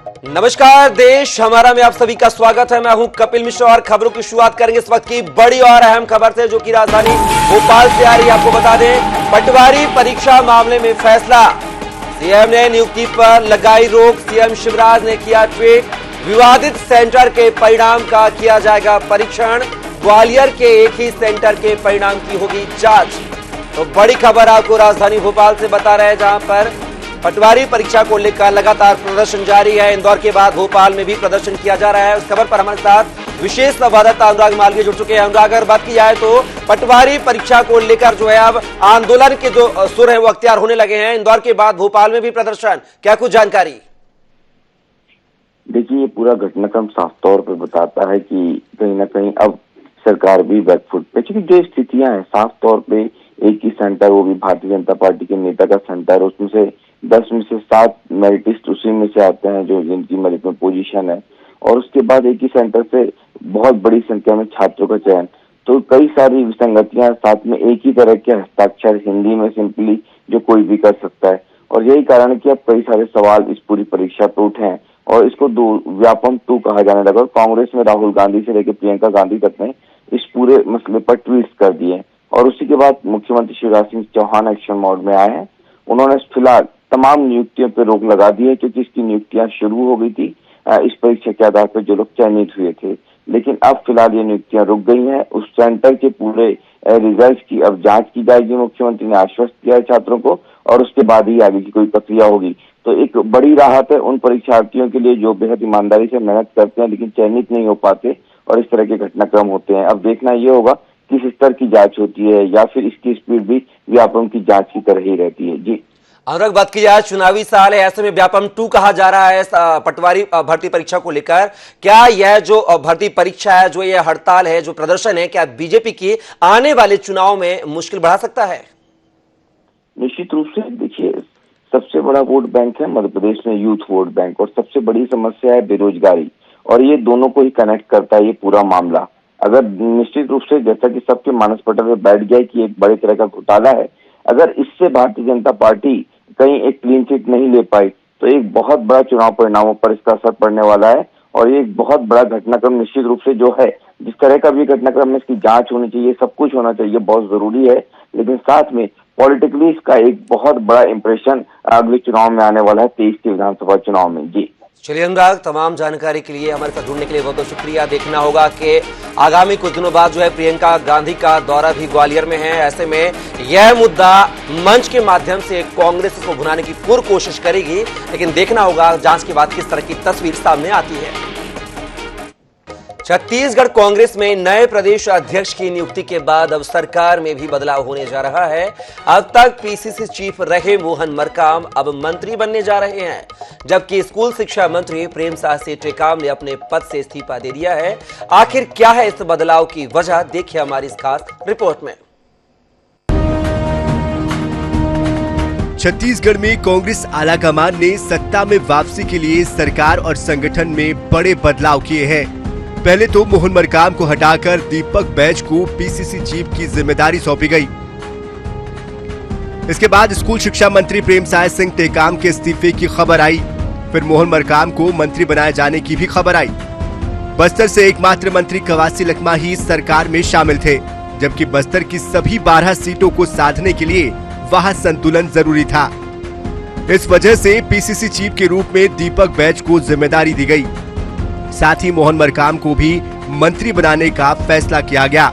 नमस्कार देश हमारा में आप सभी का स्वागत है। मैं हूं कपिल मिश्रा और खबरों की शुरुआत करेंगे इस वक्त की बड़ी और अहम खबर से, जो कि राजधानी भोपाल से आ रही है। आपको बता दें, पटवारी परीक्षा मामले में फैसला। सीएम ने नियुक्ति पर लगाई रोक। सीएम शिवराज ने किया ट्वीट। विवादित सेंटर के परिणाम का किया जाएगा परीक्षण। ग्वालियर के एक ही सेंटर के परिणाम की होगी जांच। तो बड़ी खबर आपको राजधानी भोपाल से बता रहे हैं, जहां पर पटवारी परीक्षा को लेकर लगातार प्रदर्शन जारी है। इंदौर के बाद भोपाल में भी प्रदर्शन किया जा रहा है। उस खबर पर हमारे साथ विशेष संवाददाता अनुराग मालवीय जुड़ चुके हैं। अनुराग, अगर बात की जाए तो पटवारी परीक्षा को लेकर जो है अब आंदोलन के जो सुर है वो अख्तियार होने लगे हैं। इंदौर के बाद भोपाल में भी प्रदर्शन, क्या कुछ जानकारी? देखिए, ये पूरा घटनाक्रम साफ तौर पर बताता है कि कहीं ना कहीं अब सरकार भी बैकफुट पे, क्योंकि जो स्थितियां हैं साफ तौर पे, एक ही सेंटर, वो भी भारतीय जनता पार्टी के नेता का सेंटर, उसमें से 10 में से 7 मेरिटिस्ट उसी में से आते हैं जो जिनकी मेरिट में पोजीशन है, और उसके बाद एक ही सेंटर से बहुत बड़ी संख्या में छात्रों का चयन। तो कई सारी विसंगतियां, साथ में एक ही तरह के हस्ताक्षर हिंदी में सिंपली जो कोई भी कर सकता है, और यही कारण है कि अब कई सारे सवाल इस पूरी परीक्षा पे उठे हैं और इसको व्यापम 2 कहा जाने लगा। और कांग्रेस में राहुल गांधी से लेकर प्रियंका गांधी तक ने इस पूरे मसले पर ट्वीट्स कर दिए, और उसी के बाद मुख्यमंत्री शिवराज सिंह चौहान एक्शन मोड में आए हैं। उन्होंने फिलहाल तमाम नियुक्तियों पर रोक लगा दी है, क्योंकि इसकी नियुक्तियां शुरू हो गई थी इस परीक्षा के आधार पर जो लोग चयनित हुए थे, लेकिन अब फिलहाल ये नियुक्तियां रुक गई हैं। उस सेंटर के पूरे रिजल्ट की अब जांच की जाएगी, मुख्यमंत्री ने आश्वस्त किया है छात्रों को, और उसके बाद ही आगे की कोई प्रक्रिया होगी। तो एक बड़ी राहत है उन परीक्षार्थियों के लिए जो बेहद ईमानदारी से मेहनत करते हैं लेकिन चयनित नहीं हो पाते और इस तरह के घटनाक्रम होते हैं। अब देखना ये होगा किस स्तर की जांच होती है, या फिर इसकी स्पीड भी व्यापम की जांच की तरह ही रहती है। जी अनुराग, बात की जाए, चुनावी साल है, ऐसे में व्यापम 2 कहा जा रहा है पटवारी भर्ती परीक्षा को लेकर। क्या यह जो भर्ती परीक्षा है, जो यह हड़ताल है, जो प्रदर्शन है, क्या बीजेपी की आने वाले चुनाव में मुश्किल बढ़ा सकता है? निश्चित रूप से। देखिए, सबसे बड़ा वोट बैंक है मध्य प्रदेश में यूथ वोट बैंक, और सबसे बड़ी समस्या है बेरोजगारी, और ये दोनों को ही कनेक्ट करता है ये पूरा मामला। अगर निश्चित रूप से, जैसा कि सबके मानस पटल में बैठ गया कि एक बड़े तरह का घोटाला है, अगर इससे भारतीय जनता पार्टी कहीं एक क्लीन चिट नहीं ले पाई तो एक बहुत बड़ा चुनाव परिणामों पर इसका असर पड़ने वाला है, और ये एक बहुत बड़ा घटनाक्रम निश्चित रूप से जो है, जिस तरह का भी घटनाक्रम में इसकी जांच होनी चाहिए, सब कुछ होना चाहिए, बहुत जरूरी है। लेकिन साथ में पॉलिटिकली इसका एक बहुत बड़ा इंप्रेशन अगले चुनाव में आने वाला है, 23 के विधानसभा चुनाव में। जी चलिए अनुराग, तमाम जानकारी के लिए, हमारे साथ जुड़ने के लिए बहुत बहुत शुक्रिया। देखना होगा कि आगामी कुछ दिनों बाद जो है प्रियंका गांधी का दौरा भी ग्वालियर में है। ऐसे में यह मुद्दा मंच के माध्यम से कांग्रेस को भुनाने की पूरी कोशिश करेगी, लेकिन देखना होगा जांच के बाद किस तरह की तस्वीर सामने आती है। छत्तीसगढ़ कांग्रेस में नए प्रदेश अध्यक्ष की नियुक्ति के बाद अब सरकार में भी बदलाव होने जा रहा है। अब तक पीसीसी चीफ रहे मोहन मरकाम अब मंत्री बनने जा रहे हैं, जबकि स्कूल शिक्षा मंत्री प्रेमसाय टेकाम ने अपने पद से इस्तीफा दे दिया है। आखिर क्या है इस बदलाव की वजह, देखिए हमारी इस खास रिपोर्ट में। छत्तीसगढ़ में कांग्रेस आलाकमान ने सत्ता में वापसी के लिए सरकार और संगठन में बड़े बदलाव किए हैं। पहले तो मोहन मरकाम को हटाकर दीपक बैज को पीसीसी चीफ की जिम्मेदारी सौंपी गई। इसके बाद स्कूल शिक्षा मंत्री प्रेमसाय सिंह टेकाम के इस्तीफे की खबर आई। फिर मोहन मरकाम को मंत्री बनाए जाने की भी खबर आई। बस्तर से एकमात्र मंत्री कवासी लखमा ही सरकार में शामिल थे, जबकि बस्तर की सभी 12 सीटों को साधने के लिए वहां संतुलन जरूरी था। इस वजह से पीसीसी चीफ के रूप में दीपक बैज को जिम्मेदारी दी गई। साथ ही मोहन मरकाम को भी मंत्री बनाने का फैसला किया गया।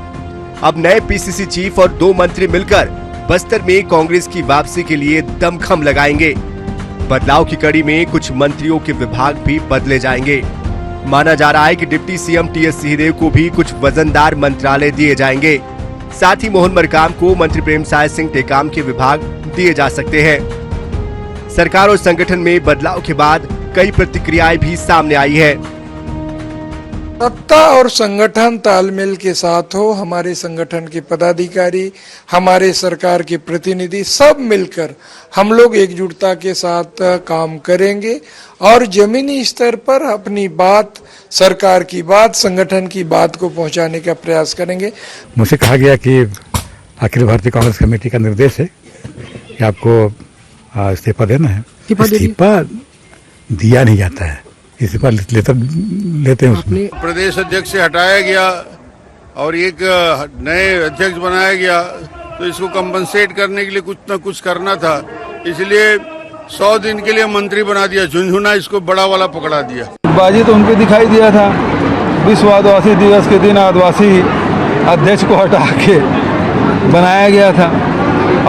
अब नए पीसीसी चीफ और 2 मंत्री मिलकर बस्तर में कांग्रेस की वापसी के लिए दमखम लगाएंगे। बदलाव की कड़ी में कुछ मंत्रियों के विभाग भी बदले जाएंगे। माना जा रहा है कि डिप्टी सीएम टीएस सिंहदेव को भी कुछ वजनदार मंत्रालय दिए जाएंगे। साथ ही मोहन मरकाम को मंत्री प्रेमसाय सिंह टेकाम के विभाग दिए जा सकते हैं। सरकार और संगठन में बदलाव के बाद कई प्रतिक्रियाएं भी सामने आई है। सत्ता और संगठन तालमेल के साथ हो, हमारे संगठन के पदाधिकारी, हमारे सरकार के प्रतिनिधि सब मिलकर हम लोग एकजुटता के साथ काम करेंगे और जमीनी स्तर पर अपनी बात, सरकार की बात, संगठन की बात को पहुंचाने का प्रयास करेंगे। मुझसे कहा गया कि अखिल भारतीय कांग्रेस कमेटी का निर्देश है कि आपको इस्तीफा देना है। इस्तीफा दिया नहीं जाता है, इस्तीफा लेते हैं उसमें। प्रदेश अध्यक्ष से हटाया गया और एक नए अध्यक्ष बनाया गया, तो इसको कंपनसेट करने के लिए कुछ न कुछ करना था, इसलिए 100 दिन के लिए मंत्री बना दिया। झुनझुना इसको बड़ा वाला पकड़ा दिया। बाजी तो उनके दिखाई दिया था। विश्व आदिवासी दिवस के दिन आदिवासी अध्यक्ष को हटा के बनाया गया था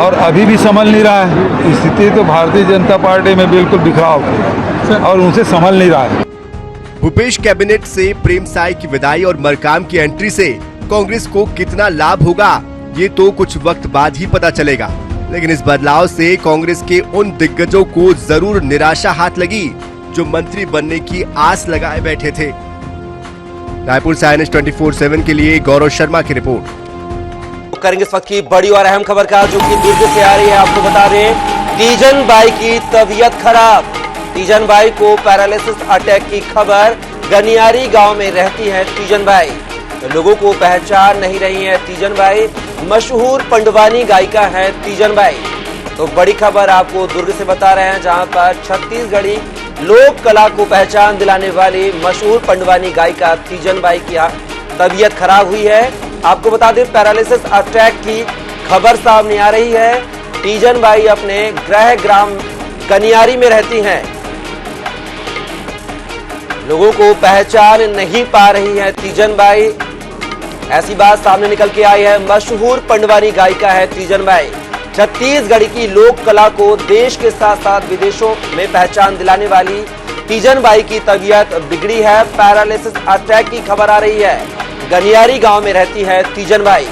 और अभी भी संभल नहीं रहा है। स्थिति तो भारतीय जनता पार्टी में बिल्कुल बिखराव है और उनसे संभल नहीं रहा है। भूपेश कैबिनेट से प्रेम साय की विदाई और मरकाम की एंट्री से कांग्रेस को कितना लाभ होगा, ये तो कुछ वक्त बाद ही पता चलेगा। लेकिन इस बदलाव से कांग्रेस के उन दिग्गजों को जरूर निराशा हाथ लगी जो मंत्री बनने की आस लगाए बैठे थे। रायपुर से INS 24/7 के लिए गौरव शर्मा की रिपोर्ट। करेंगे इस वक्त की बड़ी और अहम खबर का, जो कि दुर्ग से आ रही है। आपको बता दें, तीजन बाई की तबीयत खराब। तीजन बाई को पैरालिसिस अटैक की खबर। गनियारी गांव में रहती है तीजन बाई। लोगों को पहचान नहीं रही है तीजन बाई। मशहूर पंडवानी गायिका है तीजन बाई। तो बड़ी खबर आपको दुर्ग से बता रहे हैं, जहां पर छत्तीसगढ़ी लोक कला को पहचान दिलाने वाली मशहूर पंडवानी गायिका तीजन बाई की तबीयत खराब हुई है। आपको बता दें, पैरालिसिस अटैक की खबर सामने आ रही है। तीजन बाई अपने गृह ग्राम गनियारी में रहती हैं। लोगों को पहचान नहीं पा रही है तीजन बाई, ऐसी बात सामने निकल के आई है। मशहूर पंडवानी गायिका है तीजन बाई। छत्तीसगढ़ की लोक कला को देश के साथ साथ विदेशों में पहचान दिलाने वाली तीजन बाई की तबीयत बिगड़ी है। पैरालिसिस अटैक की खबर आ रही है। गनियारी गांव में रहती है तीजन बाई।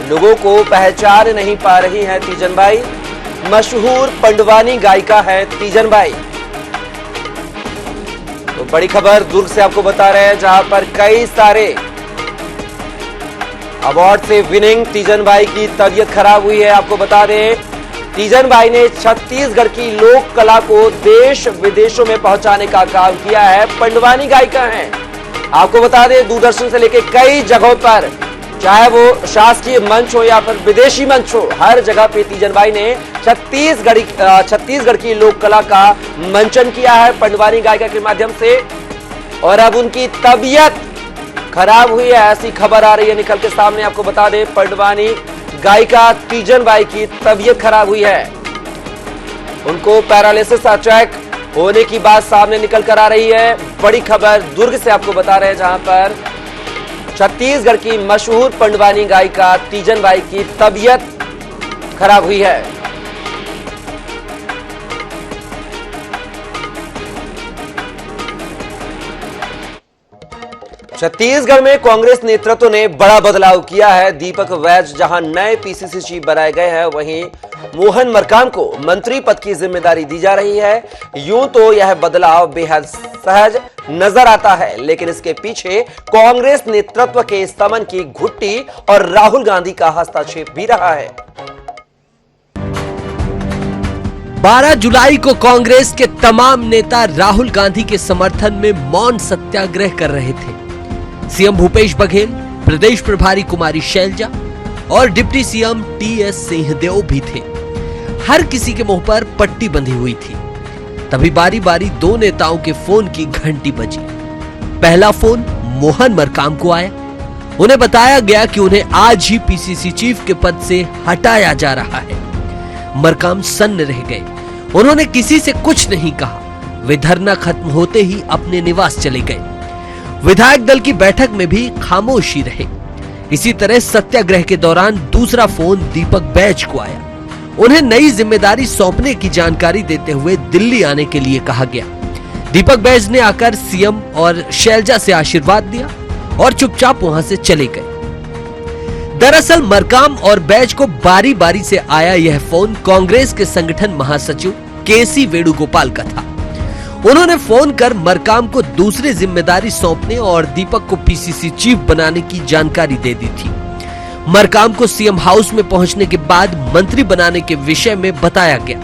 लोगों को पहचान नहीं पा रही है तीजन बाई। मशहूर पंडवानी गायिका है तीजन बाई। तो बड़ी खबर दुर्ग से आपको बता रहे हैं, जहां पर कई सारे अवार्ड से विनिंग तीजन बाई की तबीयत खराब हुई है। आपको बता दें, तीजन बाई ने छत्तीसगढ़ की लोक कला को देश विदेशों में पहुंचाने का काम किया है। पंडवानी गायिका हैं। आपको बता दें, दूरदर्शन से लेकर कई जगहों पर, चाहे वो शासकीय मंच हो या फिर विदेशी मंच हो, हर जगह पे तीजन बाई ने छत्तीसगढ़ की लोक कला का मंचन किया है पंडवानी गायिका के माध्यम से। और अब उनकी तबीयत खराब हुई है, ऐसी खबर आ रही है निकल के सामने। आपको बता दें, पंडवानी गायिका तीजन बाई की तबीयत खराब हुई है। उनको पैरालिसिस अटैक होने की बात सामने निकल कर आ रही है। बड़ी खबर दुर्ग से आपको बता रहे हैं, जहां पर छत्तीसगढ़ की मशहूर पंडवानी गायिका तीजन बाई की तबीयत खराब हुई है। छत्तीसगढ़ में कांग्रेस नेतृत्व ने बड़ा बदलाव किया है। दीपक वैज जहां नए पीसीसी चीफ बनाए गए हैं, वहीं मोहन मरकाम को मंत्री पद की जिम्मेदारी दी जा रही है। यूं तो यह बदलाव बेहद सहज नजर आता है, लेकिन इसके पीछे कांग्रेस नेतृत्व के समन की घुट्टी और राहुल गांधी का हस्तक्षेप भी रहा है। 12 जुलाई को कांग्रेस के तमाम नेता राहुल गांधी के समर्थन में मौन सत्याग्रह कर रहे थे। सीएम भूपेश बघेल, प्रदेश प्रभारी कुमारी शैलजा और डिप्टी सीएम TS सिंहदेव भी थे। हर किसी के मुंह पर पट्टी बंधी हुई थी। तभी बारी बारी दो नेताओं के फोन की घंटी बजी। पहला फोन मोहन मरकाम को आया। उन्हें बताया गया कि उन्हें आज ही पीसीसी चीफ के पद से हटाया जा रहा है। मरकाम सन्न रह गए। उन्होंने किसी से कुछ नहीं कहा। वे धरना खत्म होते ही अपने निवास चले गए। विधायक दल की बैठक में भी खामोशी रहे। इसी तरह सत्याग्रह के दौरान दूसरा फोन दीपक बैज को आया। उन्हें नई जिम्मेदारी सौंपने की जानकारी देते हुए दिल्ली आने के लिए कहा गया। दीपक बैज ने आकर सीएम और शैलजा से आशीर्वाद दिया और चुपचाप वहां से चले गए। दरअसल मरकाम और बैज को बारी बारी से आया यह फोन कांग्रेस के संगठन महासचिव KC वेणुगोपाल का था। उन्होंने फोन कर मरकाम को दूसरी जिम्मेदारी सौंपने और दीपक को पीसीसी चीफ बनाने की जानकारी दे दी थी। मरकाम को सीएम हाउस में पहुंचने के बाद मंत्री बनाने के विषय में बताया गया,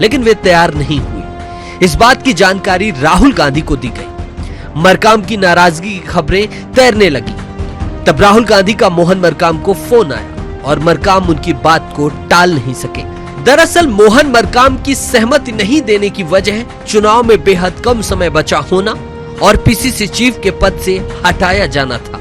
लेकिन वे तैयार नहीं हुए। इस बात की जानकारी राहुल गांधी को दी गई। मरकाम की नाराजगी की खबरें तैरने लगी। तब राहुल गांधी का मोहन मरकाम को फोन आया और मरकाम उनकी बात को टाल नहीं सके। दरअसल मोहन मरकाम की सहमति नहीं देने की वजह चुनाव में बेहद कम समय बचा होना और पीसीसी चीफ के पद से हटाया जाना था।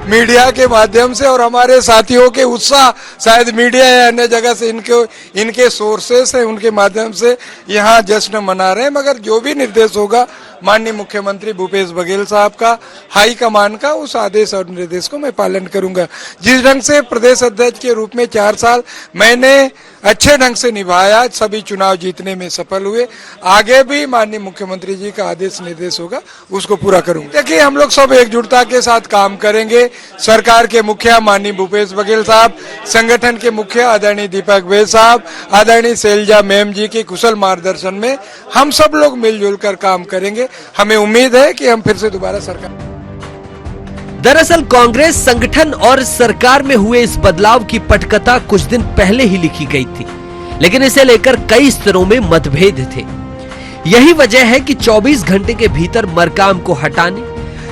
मीडिया के माध्यम से और हमारे साथियों के उत्साह, शायद मीडिया या अन्य जगह से इनके सोर्सेस है, उनके माध्यम से यहाँ जश्न मना रहे हैं। मगर जो भी निर्देश होगा माननीय मुख्यमंत्री भूपेश बघेल साहब का, हाई कमान का, उस आदेश और निर्देश को मैं पालन करूंगा। जिस ढंग से प्रदेश अध्यक्ष के रूप में 4 साल मैंने अच्छे ढंग से निभाया, सभी चुनाव जीतने में सफल हुए, आगे भी माननीय मुख्यमंत्री जी का आदेश निर्देश होगा उसको पूरा करूंगा। देखिए, हम लोग सब एकजुटता के साथ काम करेंगे। सरकार के मुखिया माननीय भूपेश बघेल साहब, संगठन के मुखिया आदरणीय दीपक बेज साहब, आदरणीय शैलजा मैम जी के कुशल मार्गदर्शन में हम सब लोग मिलजुल कर काम करेंगे। हमें उम्मीद है कि हम फिर से दोबारा सरकार। दरअसल कांग्रेस संगठन और सरकार में हुए इस बदलाव की पटकथा कुछ दिन पहले ही लिखी गई थी, लेकिन इसे लेकर कई स्तरों में मतभेद थे। यही वजह है कि 24 घंटे के भीतर मरकाम को हटाने,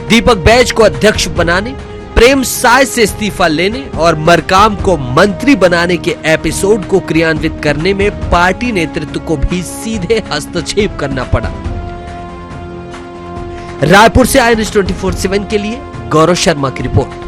दीपक बैज को अध्यक्ष बनाने, प्रेम साय से इस्तीफा लेने और मरकाम को मंत्री बनाने के एपिसोड को क्रियान्वित करने में पार्टी नेतृत्व को भी सीधे हस्तक्षेप करना पड़ा। रायपुर से INS 24/7 के लिए गौरव शर्मा की रिपोर्ट।